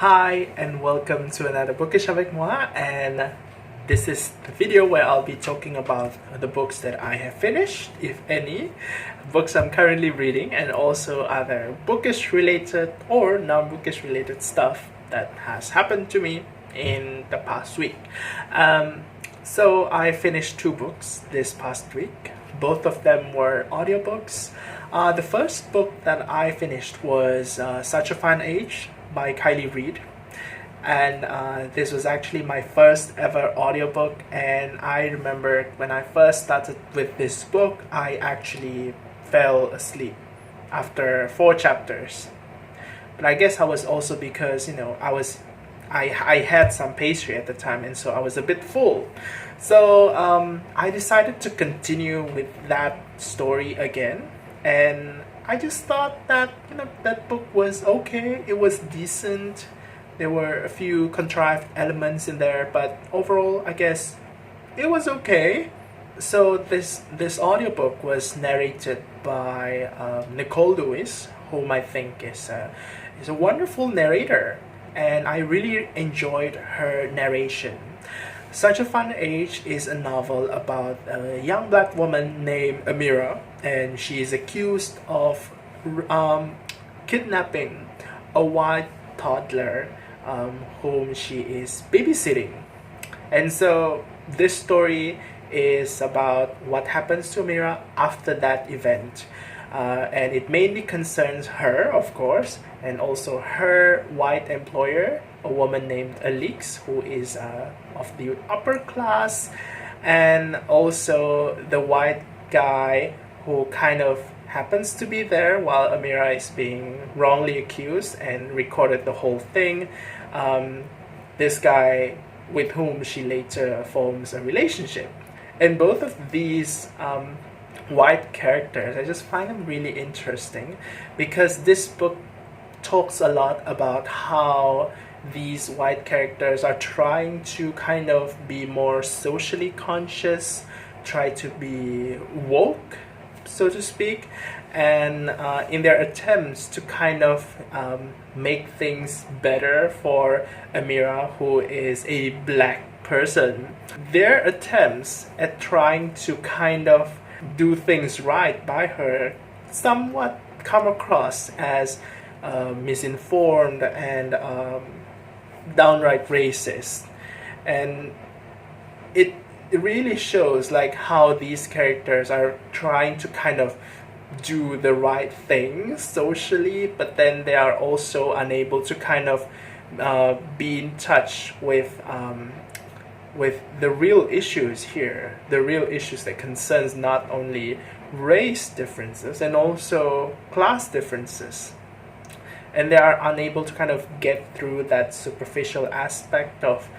Hi and welcome to another Bookish avec moi, and this is the video where I'll be talking about the books that I have finished, if any, books I'm currently reading, and also other bookish related or non-bookish related stuff that has happened to me in the past week. So I finished 2 books this past week. Both of them were audiobooks. The first book that I finished was Such a Fun Age by Reid, and this was actually my first ever audiobook, and I remember when I first started with this book I actually fell asleep after 4 chapters. But I guess I was also because I had some pastry at the time, and so I was a bit full. So I decided to continue with that story again, and I just thought that that book was okay. It was decent. There were a few contrived elements in there, but overall, I guess it was okay. So this audiobook was narrated by Nicole, whom I think is a wonderful narrator, and I really enjoyed her narration. Such a Fun Age is a novel about a young black woman named Amira, and she is accused of kidnapping a white toddler whom she is babysitting. And so this story is about what happens to Amira after that event. And it mainly concerns her, of course, and also her white employer, a woman named Alix, who is of the upper class, and also the white guy who kind of happens to be there while Amira is being wrongly accused and recorded the whole thing. This guy with whom she later forms a relationship. And both of these white characters, I just find them really interesting because this book talks a lot about how these white characters are trying to kind of be more socially conscious, try to be woke, so to speak, and in their attempts to kind of make things better for Amira, who is a black person. Their attempts at trying to kind of do things right by her somewhat come across as misinformed and downright racist, and it really shows like how these characters are trying to kind of do the right things socially, but then they are also unable to kind of be in touch with the real issues here, the real issues that concerns not only race differences and also class differences. And they are unable to kind of get through that superficial aspect of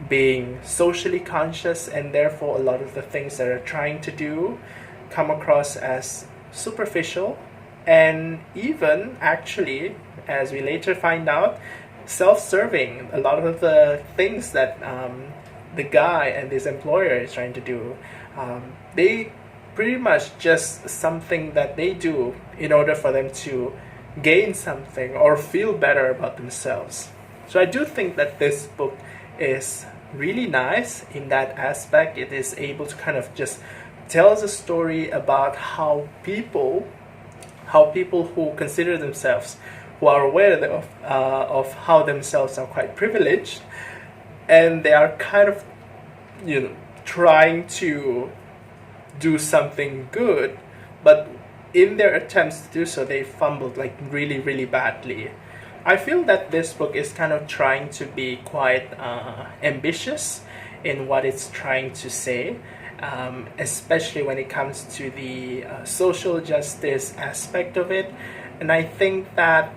being socially conscious, and therefore a lot of the things that they're trying to do come across as superficial and even actually, as we later find out, self-serving. A lot of the things that the guy and his employer is trying to do, they pretty much just something that they do in order for them to gain something or feel better about themselves. So I do think that this book is really nice in that aspect. It is able to kind of just tells a story about how people who consider themselves, who are aware of how themselves are quite privileged, and they are kind of trying to do something good, but in their attempts to do so they fumbled like really badly. I feel that this book is kind of trying to be quite ambitious in what it's trying to say, especially when it comes to the social justice aspect of it. And I think that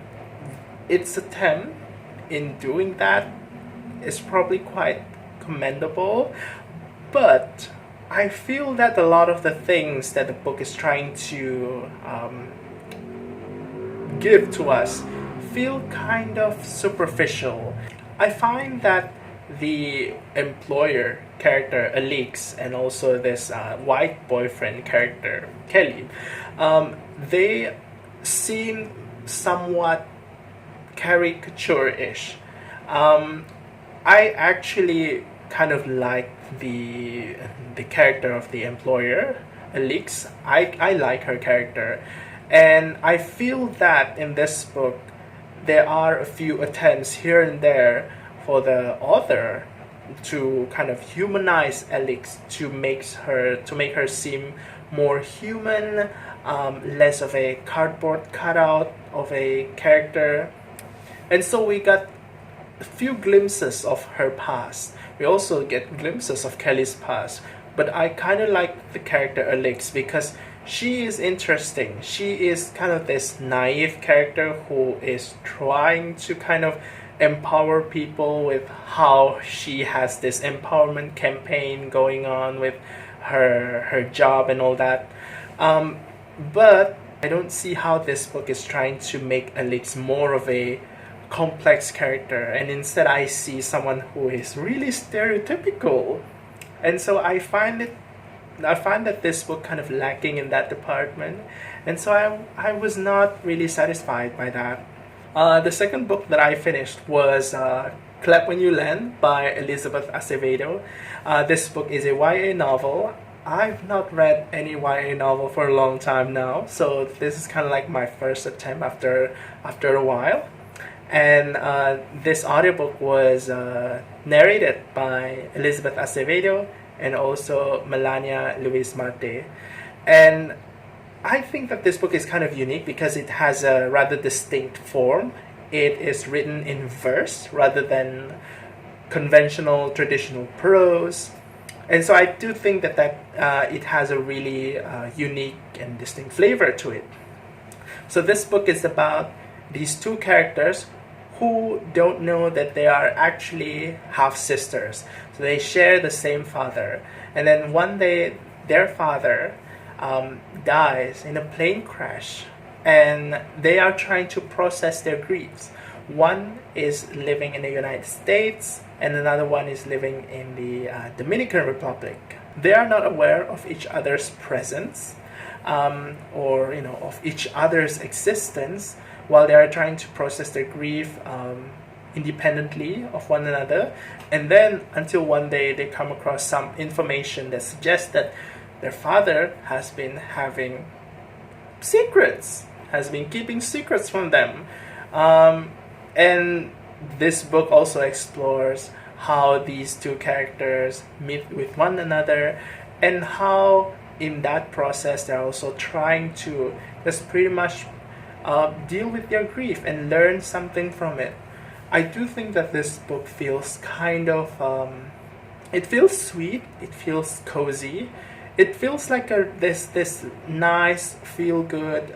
its attempt in doing that is probably quite commendable, but I feel that a lot of the things that the book is trying to give to us feel kind of superficial. I find that the employer character Alix and also this white boyfriend character Kiley, they seem somewhat caricature-ish. Um, I actually kind of like the character of the employer, Alix. I like her character, and I feel that in this book there are a few attempts here and there for the author to kind of humanize Alix, to make her seem more human, less of a cardboard cutout of a character. And so we got a few glimpses of her past. We also get glimpses of Kelly's past. But I kind of like the character Alix because she is interesting. She is kind of this naive character who is trying to kind of empower people with how she has this empowerment campaign going on with her job and all that. But I don't see how this book is trying to make Alix more of a complex character, and instead I see someone who is really stereotypical. And so I find that this book kind of lacking in that department, and so I was not really satisfied by that. The second book that I finished was Clap When You Land by Elizabeth Acevedo. This book is a YA novel. I've not read any YA novel for a long time now, so this is kind of like my first attempt after a while. And this audiobook was narrated by Elizabeth Acevedo and also Melania Luisa-Marte. And I think that this book is kind of unique because it has a rather distinct form. It is written in verse rather than conventional traditional prose. And so I do think that it has a really unique and distinct flavor to it. So this book is about these two characters who don't know that they are actually half sisters. So they share the same father. And then one day their father dies in a plane crash, and they are trying to process their griefs. One is living in the United States, and another one is living in the Dominican Republic. They are not aware of each other's presence, or of each other's existence, while they are trying to process their grief independently of one another. And then until one day they come across some information that suggests that their father has been having secrets, has been keeping secrets from them. And this book also explores how these two characters meet with one another, and how in that process they're also trying to just pretty much deal with their grief and learn something from it. I do think that this book feels kind of it feels sweet, it feels cozy, it feels like this nice feel good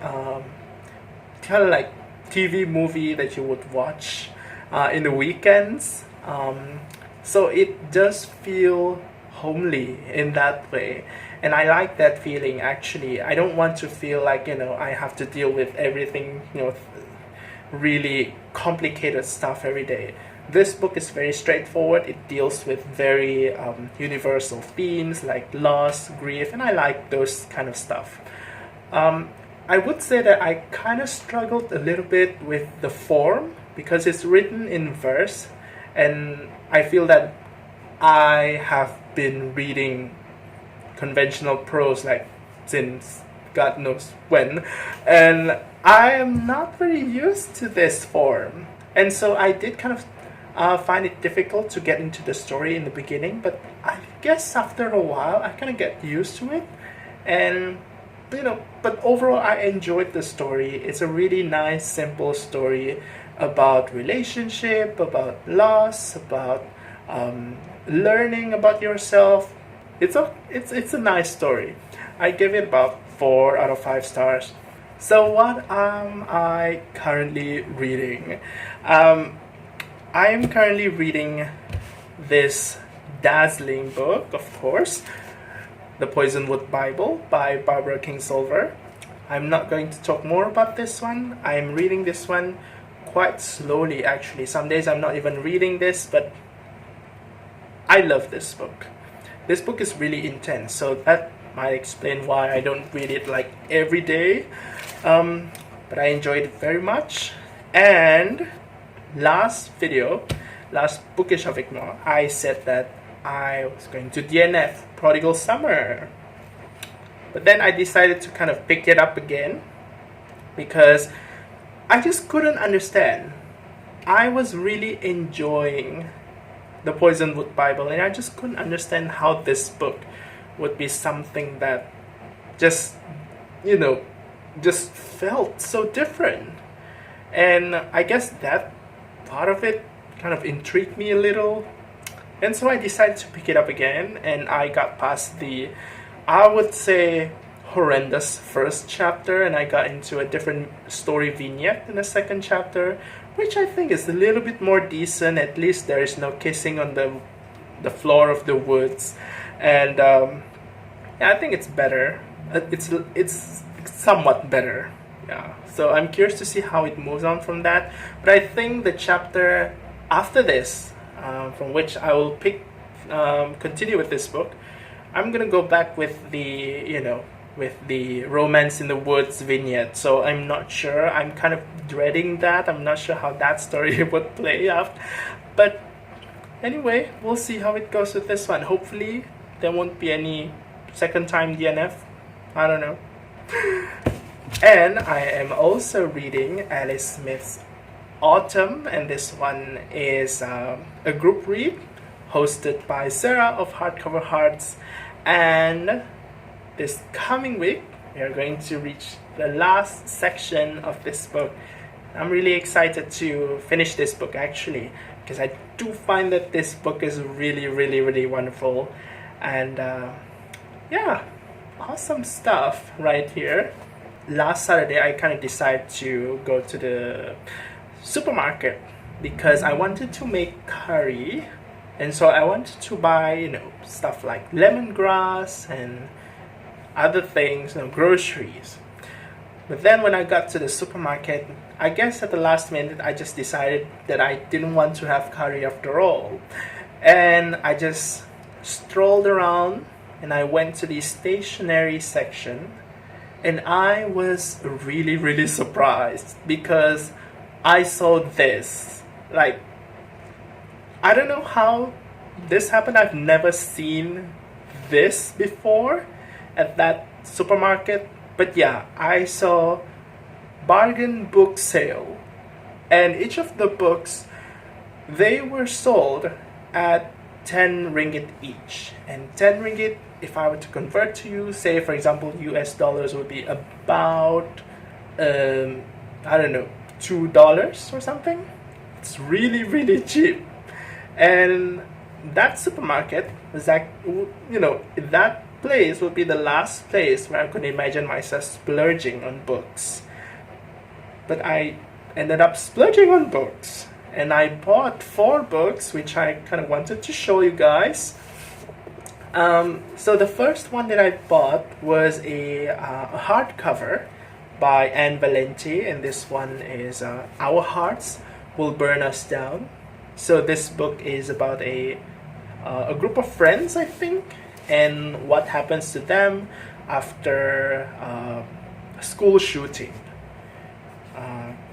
kind of like TV movie that you would watch in the weekends. So it does feel homely in that way, and I like that feeling. Actually, I don't want to feel like I have to deal with everything, really complicated stuff every day. This book is very straightforward. It deals with very universal themes like loss, grief, and I like those kind of stuff. I would say that I kind of struggled a little bit with the form because it's written in verse, and I feel that I have been reading conventional prose like since God knows when, and I am not very used to this form, and so I did kind of find it difficult to get into the story in the beginning, but I guess after a while I kind of get used to it, and but overall I enjoyed the story. It's a really nice, simple story about relationship, about loss, about learning about yourself. It's a nice story. I give it about 4 out of 5 stars. So what am I currently reading? I am currently reading this dazzling book, of course, The Poisonwood Bible by Barbara Kingsolver. I'm not going to talk more about this one. I'm reading this one quite slowly, actually. Some days I'm not even reading this, but I love this book. This book is really intense, so that might explain why I don't read it like every day. But I enjoyed it very much. And last video, last Bookish avec moi, I said that I was going to DNF Prodigal Summer. But then I decided to kind of pick it up again because I just couldn't understand. I was really enjoying the Poisonwood Bible, and I just couldn't understand how this book would be something that just, just felt so different. And I guess that part of it kind of intrigued me a little. And so I decided to pick it up again, and I got past the, I would say, horrendous first chapter, and I got into a different story vignette in the second chapter, which I think is a little bit more decent. At least there is no kissing on the floor of the woods, and yeah, I think it's better. It's somewhat better. Yeah. So I'm curious to see how it moves on from that. But I think the chapter after this, from which I will continue with this book, I'm gonna go back with the romance in the woods vignette. So I'm not sure. I'm kind of dreading that. I'm not sure how that story would play out. But anyway, we'll see how it goes with this one. Hopefully there won't be any second time DNF. I don't know. And I am also reading Alice Smith's Autumn, and this one is a group read hosted by Sarah of Hardcover Hearts. And this coming week, we are going to reach the last section of this book. I'm really excited to finish this book, actually, because I do find that this book is really, really, really wonderful. And yeah, awesome stuff right here. Last Saturday, I kind of decided to go to the supermarket because I wanted to make curry. And so I wanted to buy, stuff like lemongrass and other things, groceries. But then when I got to the supermarket, I guess at the last minute, I just decided that I didn't want to have curry after all. And I just strolled around and I went to the stationery section. And I was really, really surprised because I saw this. Like, I don't know how this happened. I've never seen this before at that supermarket. But yeah, I saw bargain book sale. And each of the books, they were sold at 10 ringgit each. And 10 ringgit, if I were to convert to you, say for example US dollars would be about, I don't know, $2 or something. It's really, really cheap. And that supermarket was like, that place would be the last place where I could imagine myself splurging on books. But I ended up splurging on books. And I bought 4 books, which I kind of wanted to show you guys. So the first one that I bought was a hardcover by Valenti, and this one is Our Hearts Will Burn Us Down. So this book is about a group of friends, I think, and what happens to them after a school shooting.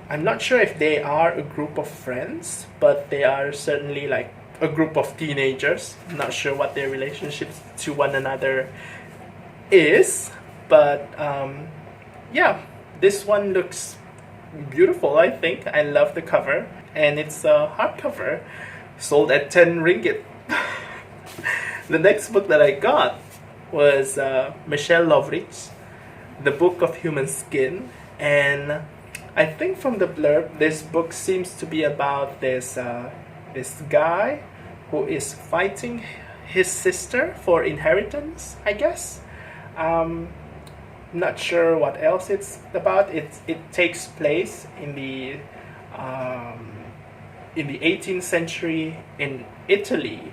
I'm not sure if they are a group of friends, but they are certainly like a group of teenagers. I'm not sure what their relationships to one another is, but yeah, this one looks beautiful, I think. I love the cover, and it's a hardcover sold at 10 ringgit. The next book that I got was Michelle Lovric's The Book of Human Skin, and I think from the blurb, this book seems to be about this guy who is fighting his sister for inheritance, I guess. Not sure what else it's about. It takes place in the 18th century in Italy,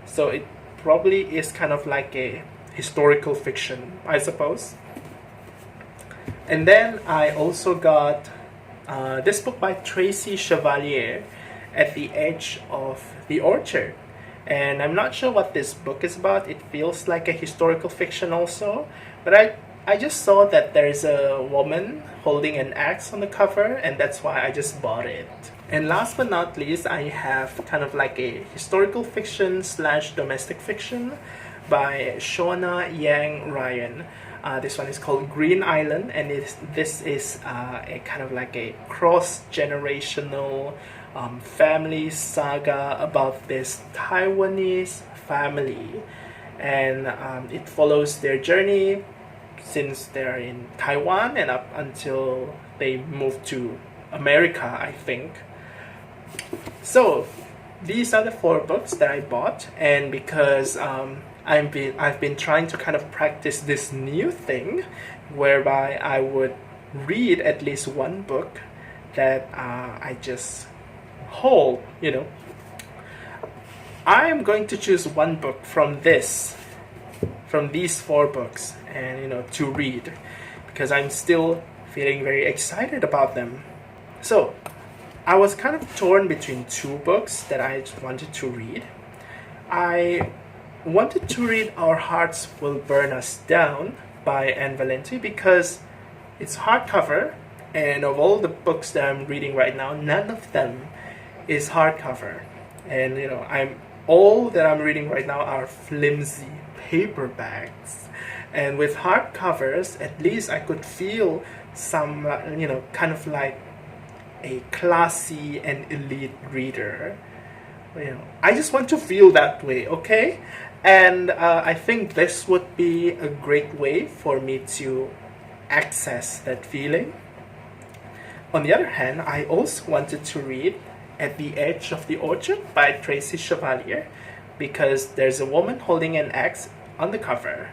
so it probably is kind of like a historical fiction, I suppose. And then I also got this book by Tracy Chevalier, At the Edge of the Orchard. And I'm not sure what this book is about. It feels like a historical fiction also. But I just saw that there's a woman holding an axe on the cover, and that's why I just bought it. And last but not least, I have kind of like a historical fiction slash domestic fiction by Shawna Yang Ryan. This one is called Green Island, and this is a kind of like a cross-generational family saga about this Taiwanese family. And it follows their journey since they're in Taiwan and up until they move to America, I think. So these are the 4 books that I bought, and because I've been trying to kind of practice this new thing whereby I would read at least one book that I just hold, I am going to choose one book from these 4 books and to read, because I'm still feeling very excited about them. So I was kind of torn between 2 books that I wanted to read. I wanted to read Our Hearts Will Burn Us Down by Valenti because it's hardcover, and of all the books that I'm reading right now, none of them is hardcover. And all that I'm reading right now are flimsy paperbacks. And with hardcovers, at least I could feel some, kind of like a classy and elite reader. I just want to feel that way, okay? And I think this would be a great way for me to access that feeling. On the other hand, I also wanted to read At the Edge of the Orchard by Tracy Chevalier because there's a woman holding an axe on the cover.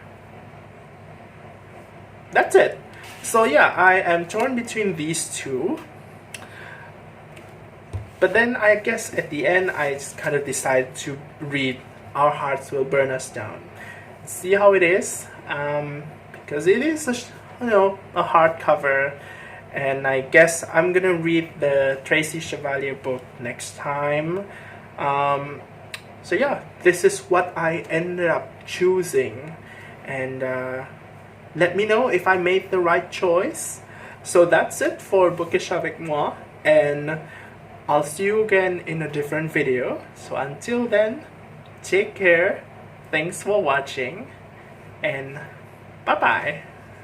That's it. So yeah, I am torn between these 2. But then I guess at the end I just kind of decided to read Our Hearts Will Burn Us Down. See how it is, because it is a hardcover, and I guess I'm gonna read the Tracy Chevalier book next time. So yeah, this is what I ended up choosing, and let me know if I made the right choice. So that's it for Bookish avec moi, and I'll see you again in a different video. So until then, take care, thanks for watching, and bye bye.